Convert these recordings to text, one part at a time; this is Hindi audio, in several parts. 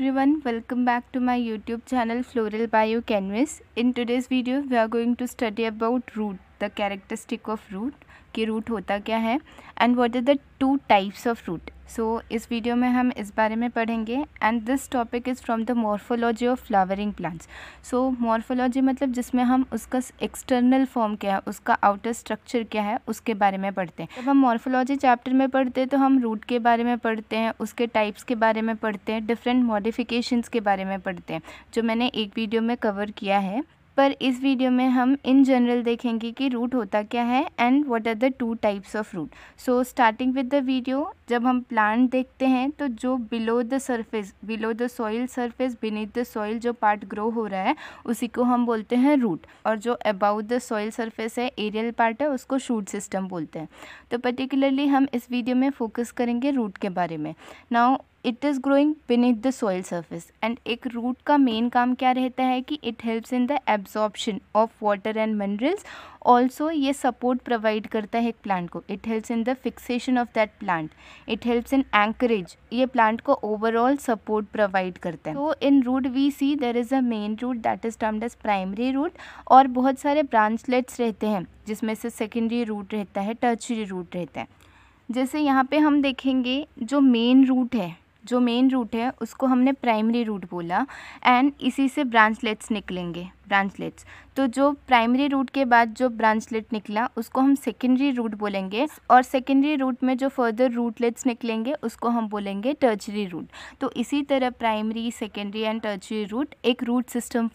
everyone, welcome back to my YouTube channel Floral Biochemist. In today's video we are going to study about root, the characteristic of root कि रूट होता क्या है and what are the two types of root. So इस वीडियो में हम इस बारे में पढ़ेंगे and this topic is from the morphology of flowering plants. So morphology मतलब जिसमें हम उसका एक्सटर्नल फॉर्म क्या है, उसका आउटर स्ट्रक्चर क्या है, उसके बारे में पढ़ते हैं. जब हम मॉर्फोलॉजी चैप्टर में पढ़ते हैं तो हम रूट के बारे में पढ़ते हैं, उसके टाइप्स के बारे में पढ़ते हैं, डिफरेंट मॉडिफिकेशंस के बारे में पढ़ते हैं, जो मैंने एक वीडियो में कवर किया है. पर इस वीडियो में हम इन जनरल देखेंगे कि रूट होता क्या है and what are the two types of root. So starting with the video, जब हम प्लांट देखते हैं तो जो below the surface, below the soil surface, beneath the soil जो पार्ट ग्रो हो रहा है उसी को हम बोलते हैं रूट, और जो अबाउट द सॉइल सरफेस है, एरियल पार्ट है, उसको शूट सिस्टम बोलते हैं. तो पर्टिकुलरली हम इस वीडियो में फोकस करेंगे रूट के बारे में. Now it is growing beneath the soil surface and एक रूट का मेन काम क्या रहता है कि it helps in the absorption of water and minerals. Also ये सपोर्ट प्रोवाइड करता है एक प्लांट को. It helps in the fixation of that plant. It helps in anchorage. ये प्लांट को ओवरऑल सपोर्ट प्रोवाइड करता है. तो in root we see there is a main root that is termed as primary root, और बहुत सारे ब्रांचलेट्स रहते हैं जिसमें से सेकेंडरी रूट रहता है, टर्शियरी रूट रहता है. जैसे यहाँ पे हम देखेंगे जो मेन रूट है उसको हमने प्राइमरी रूट बोला एंड इसी से ब्रांचलेट्स निकलेंगे, ब्रांचलेट्स. तो जो प्राइमरी रूट के बाद जो ब्रांचलेट निकला उसको हम सेकेंडरी रूट बोलेंगे, और सेकेंडरी रूट में जो फर्दर रूटलेट्स निकलेंगे उसको हम बोलेंगे टर्शियरी रूट. तो इसी तरह primary, secondary and tertiary root एक root system.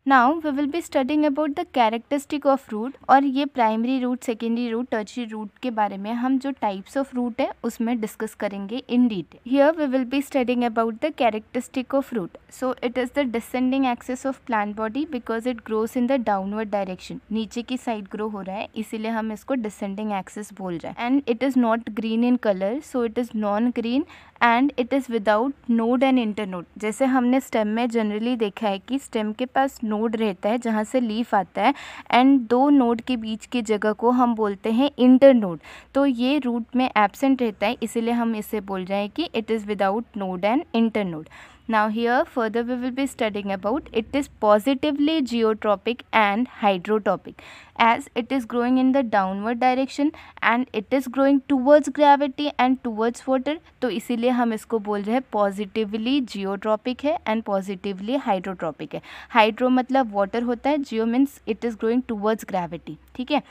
Now we will be studying about the characteristic of root, और ये primary root, secondary root, tertiary root के बारे में हम जो टाइप्स ऑफ रूट है उसमें डिस्कस करेंगे in detail. Here we will be studying about the characteristic of root. So it is the descending axis of plant body because it grows in the downward direction. नीचे की साइड ग्रो हो रहा है इसीलिए हम इसको डिसेंडिंग एक्सिस बोल रहे हैं. And it is not green in colour, so it is non green and it is without node and internode. जैसे हमने स्टेम में जनरली देखा है कि स्टेम के पास नोड रहता है जहाँ से लीफ आता है एंड दो नोड के बीच की जगह को हम बोलते हैं इंटरनोड. तो ये रूट में एब्सेंट रहता है इसीलिए हम इसे बोल रहे हैं कि it is without node and internode. Now here further we will be studying about it is positively geotropic and hydrotropic, as it is growing in the downward direction and it is growing towards gravity and towards water. तो इसीलिए हम इसको बोल रहे हैं positively geotropic है and positively hydrotropic है. हाइड्रो मतलब वाटर होता है, जियो means it is growing towards gravity. ठीक है,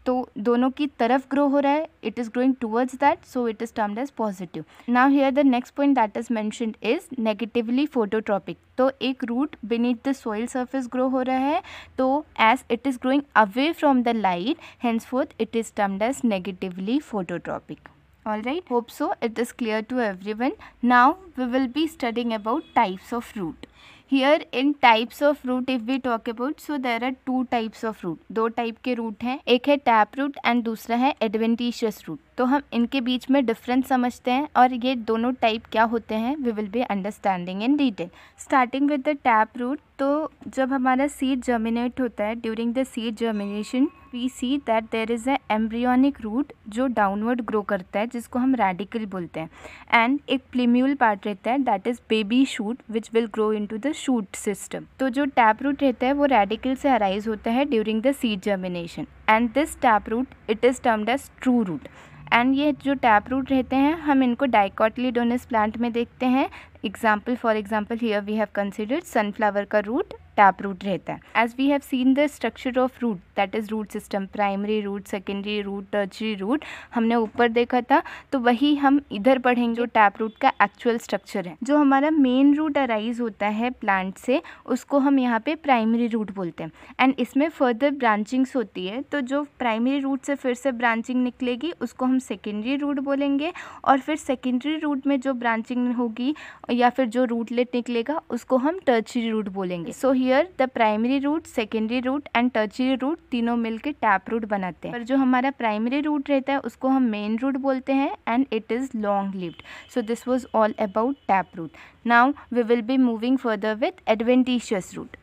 तो दोनों की तरफ ग्रो हो रहा है, it is growing towards that, so it is termed as positive. Now here the next point that is mentioned is negatively phototropic. तो एक root beneath the soil surface grow हो रहा है, तो as it is growing away from the light, henceforth it is termed as negatively phototropic. Alright, hope so it is clear to everyone. Now we will be studying about types of root. Here in types of root if we talk about, so there are two types of root. दो टाइप के रूट हैं, एक है टैप रूट एंड दूसरा है एडवेंटिशियस रूट. तो हम इनके बीच में डिफरेंस समझते हैं और ये दोनों टाइप क्या होते हैं we will be understanding in detail. Starting with the tap root, तो जब हमारा सीड जर्मिनेट होता है, during the seed germination we see that there is a embryonic root जो डाउनवर्ड ग्रो करता है जिसको हम रेडिकल बोलते हैं, एंड एक प्लीम्यूल पार्ट रहता है that is baby shoot which will grow into the shoot system. तो जो टैप रूट रहता है वो रेडिकल से अराइज होता है during the seed germination, and this tap root it is termed as true root. And ये जो टैप रूट रहते हैं हम इनको डाइकोटिलीडोनस प्लांट में देखते हैं. Example for example here we have considered sunflower का रूट टैप रूट रहता है. As we have seen the structure of root that is root system, primary root, secondary root, tertiary root हमने ऊपर देखा था, तो वही हम इधर पढ़ेंगे जो टैप रूट का एक्चुअल स्ट्रक्चर है. जो हमारा मेन रूट अराइज होता है प्लांट से उसको हम यहाँ पे प्राइमरी रूट बोलते हैं, एंड इसमें फर्दर ब्रांचिंग्स होती है. तो जो प्राइमरी रूट से फिर से ब्रांचिंग निकलेगी उसको हम सेकेंडरी रूट बोलेंगे, और फिर सेकेंडरी रूट में जो ब्रांचिंग होगी या फिर जो रूटलेट निकलेगा उसको हम टर्शियरी रूट बोलेंगे. So here the primary root, secondary root and tertiary root तीनों मिलकर टैप रूट बनाते हैं. पर जो हमारा प्राइमरी रूट रहता है उसको हम मेन रूट बोलते हैं and it is long lived. So this was all about tap root. Now we will be moving further with adventitious root.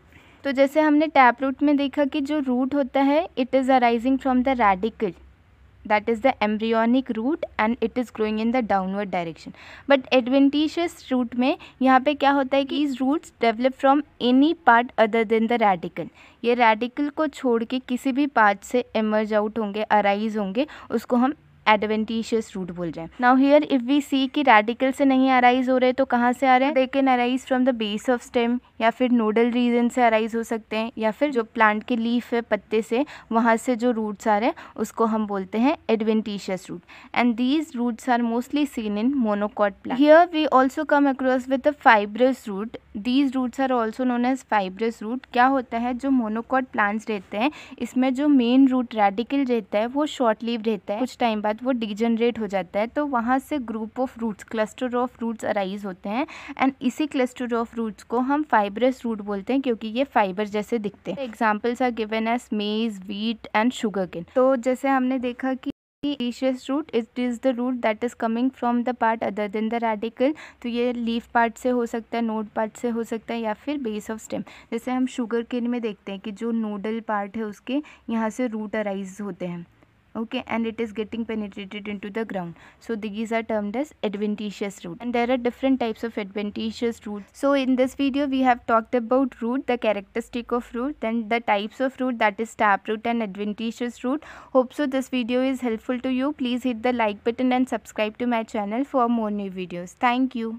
तो जैसे हमने टैप रूट में देखा कि जो रूट होता है it is arising from the radical, that is the embryonic root and it is growing in the downward direction. But adventitious root में यहाँ पे क्या होता है कि these roots develop from any part other than the radical. ये radical को छोड़ के किसी भी पार्ट से emerge out होंगे, arise होंगे, उसको हम एडवेंटिशियस रूट बोल रहे हैं. नाउ हियर इफ वी सी कि रेडिकल से नहीं अराइज हो रहे तो कहाँ से आ रहे हैं? They can arise from the base of stem, या फिर नोडल रीजन से अराइज हो सकते हैं, या फिर जो प्लांट के लीफ है, पत्ते से, वहाँ से जो रूट्स आ रहे हैं उसको हम बोलते हैं adventitious root. And these roots are mostly seen in monocot plant. Here we also come across with the fibrous root. These roots are also known as fibrous root. क्या होता है, जो मोनोकॉट प्लांट्स रहते हैं इसमें जो मेन रूट रेडिकल रहता है वो शॉर्ट लीव रहता है, कुछ टाइम बाद वो डिजनरेट हो जाता है, तो वहाँ से group of roots, cluster of roots arise होते हैं. एंड इसी क्लस्टर ऑफ रूट्स को हम फाइब्रस रूट बोलते हैं क्योंकि ये फाइबर जैसे दिखते हैं. एग्जाम्पल्स आर गिवन एज मेज, व्हीट एंड शुगर केन. तो जैसे हमने देखा कि adventitious root, it is the root that is coming from the part other than the radical. तो ये लीफ पार्ट से हो सकता है, नोड पार्ट से हो सकता है, या फिर बेस ऑफ स्टेम. जैसे हम शुगर केन में देखते हैं कि जो नोडल पार्ट है उसके यहाँ से रूट अराइज होते हैं. Okay, and it is getting penetrated into the ground. So these are termed as adventitious root, and there are different types of adventitious roots. So in this video we have talked about root, the characteristic of root, then the types of root, that is taproot and adventitious root. Hope so this video is helpful to you. Please hit the like button and subscribe to my channel for more new videos. Thank you.